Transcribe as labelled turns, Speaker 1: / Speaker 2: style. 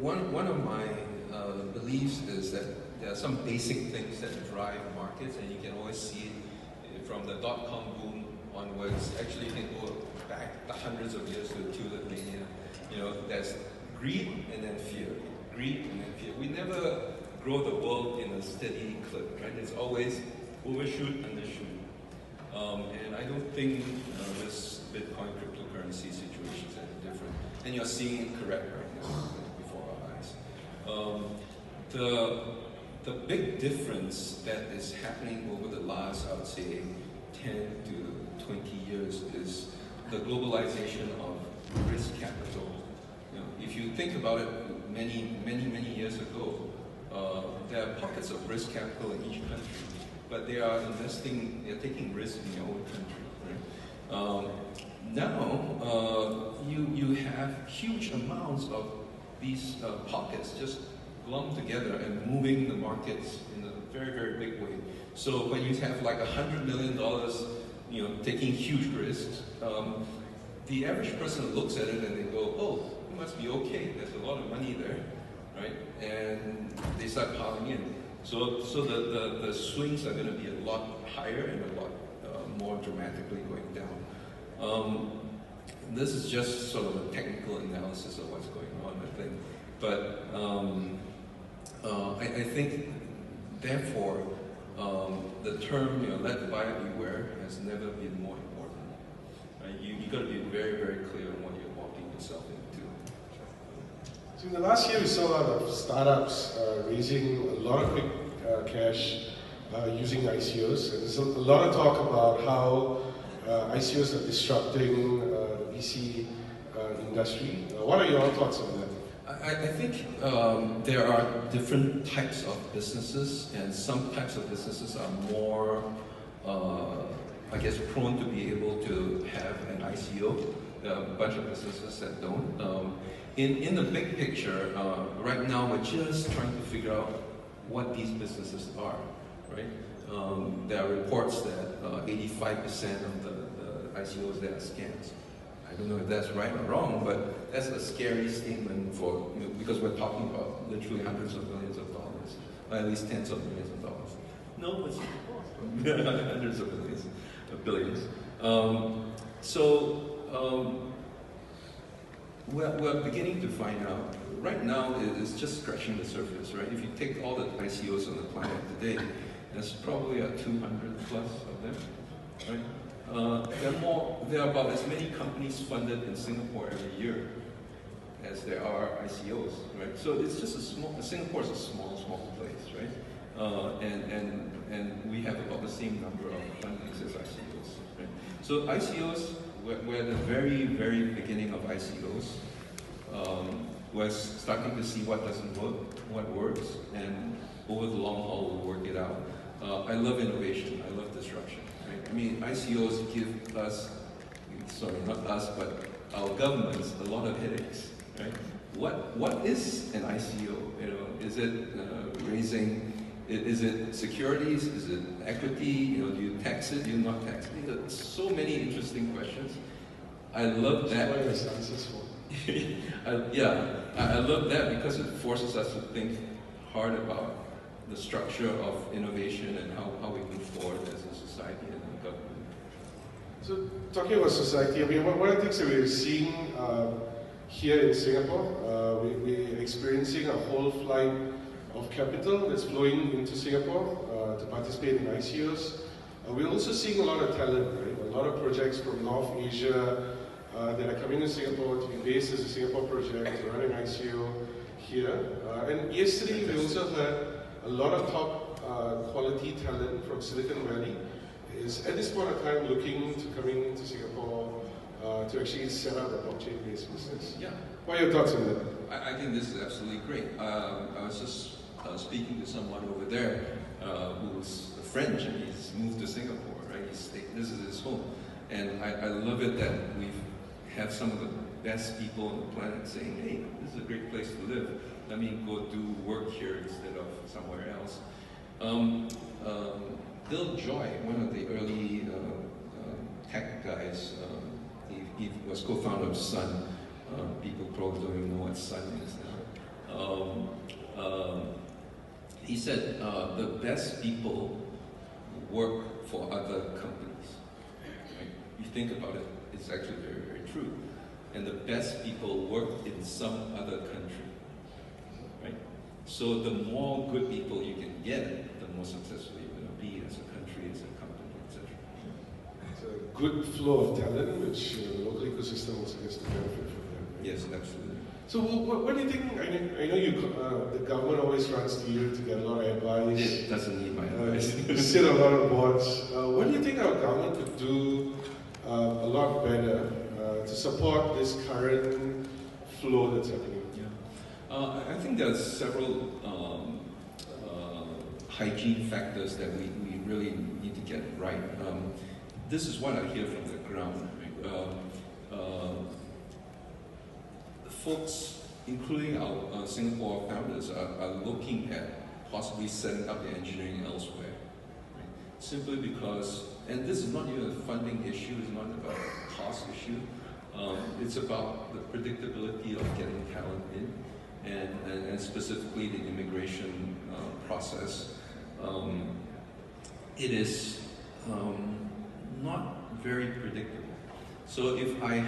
Speaker 1: one of my beliefs is that there are some basic things that drive markets, and you can always see it from the dot-com boom onwards. Actually, you can go back the hundreds of years to the tulip mania. You know, there's greed and then fear. Greed and then fear. We never grow the world in a steady clip, right? It's always overshoot, undershoot. And I don't think this Bitcoin cryptocurrency situation is any different. And you're seeing it correct right now before our eyes. The big difference that is happening over the last, I would say, 10 to 20 years is the globalization of risk capital. You know, if you think about it, many years ago, there are pockets of risk capital in each country, but they are taking risk in their own country. Right? Now, you have huge amounts of these pockets just glommed together and moving the markets in a very, very big way. So when you have like $100 million, you know, taking huge risks, the average person looks at it and they go, oh, it must be okay. There's a lot of money there, right? And they start piling in. So the swings are going to be a lot higher and a lot more dramatically going down. This is just sort of a technical analysis of what's going on, I think. But I think, therefore, the term, you know, let the buyer beware has never been more important. Right? You've got to be very, very clear on what you're walking yourself into.
Speaker 2: So in the last year, we saw a lot of startups raising a lot of quick cash using ICOs. And there's a lot of talk about how ICOs are disrupting the VC industry. What are your thoughts on that?
Speaker 1: I think there are different types of businesses, and some types of businesses are more, I guess, prone to be able to have an ICO. There are a bunch of businesses that don't. In the big picture, right now we're just trying to figure out what these businesses are, right? There are reports that 85% of the ICOs there are scams. I don't know if that's right or wrong, but that's a scary statement for, you know, because we're talking about literally hundreds of millions of dollars, or at least tens of millions of dollars. No, it's hundreds of millions, billions. We're beginning to find out. Right now, it's just scratching the surface, right? If you take all the ICOs on the planet today, there's probably 200 plus of them, right? There are about as many companies funded in Singapore every year as there are ICOs, right? So it's just Singapore is a small place, right? And we have about the same number of fundings as ICOs, right? So ICOs, we're at the very, very beginning of ICOs. We're starting to see what doesn't work, what works, and over the long haul we'll work it out. I love innovation, I love disruption. I mean, ICOs give us, sorry, not us, but our governments a lot of headaches, right? What is an ICO? You know, is it raising? Is it securities? Is it equity? You know, do you tax it? Do you not tax it? There are so many interesting questions. I love that. I love that because it forces us to think hard about the structure of innovation and how we move forward as a society and a government.
Speaker 2: So, talking about society, I mean, one of the things that we're seeing here in Singapore, we're experiencing a whole flight of capital that's flowing into Singapore to participate in ICOs. We're also seeing a lot of talent, right? A lot of projects from North Asia that are coming to Singapore to be based as a Singapore project, to run an ICO here. And yesterday we also heard a lot of top quality talent from Silicon Valley is at this point of time looking to coming into Singapore to actually set up a blockchain-based business.
Speaker 1: Yeah.
Speaker 2: What are your thoughts on that?
Speaker 1: I think this is absolutely great. I was just speaking to someone over there who's French and he's moved to Singapore, right? This is his home. And I love it that we have some of the best people on the planet saying, hey, this is a great place to live. Let me go do work here instead of somewhere else. Bill Joy, one of the early tech guys, he was co-founder of Sun. People probably don't even know what Sun is now. he said the best people work for other companies. Right? You think about it, it's actually very, very true. And the best people work in some other country. Right? So the more good people you can get, the more successful you're going to be as a country, as a company, etc.
Speaker 2: It's a good flow of talent, which the local ecosystem also gets to benefit from that. Right?
Speaker 1: Yes, absolutely.
Speaker 2: So what do you think? I know you. The government always runs to you to get a lot of advice.
Speaker 1: It doesn't need my advice.
Speaker 2: You sit on a lot of boards. What do you think our government could do a lot better to support this current flow that's happening?
Speaker 1: Yeah. I think there are several hygiene factors that we really need to get right. This is what I hear from the ground. Folks, including our Singapore founders, are looking at possibly setting up their engineering elsewhere. Right? Simply because, and this is not even a funding issue, it's not about a cost issue, it's about the predictability of getting talent in, and specifically the immigration process. It is not very predictable. So if I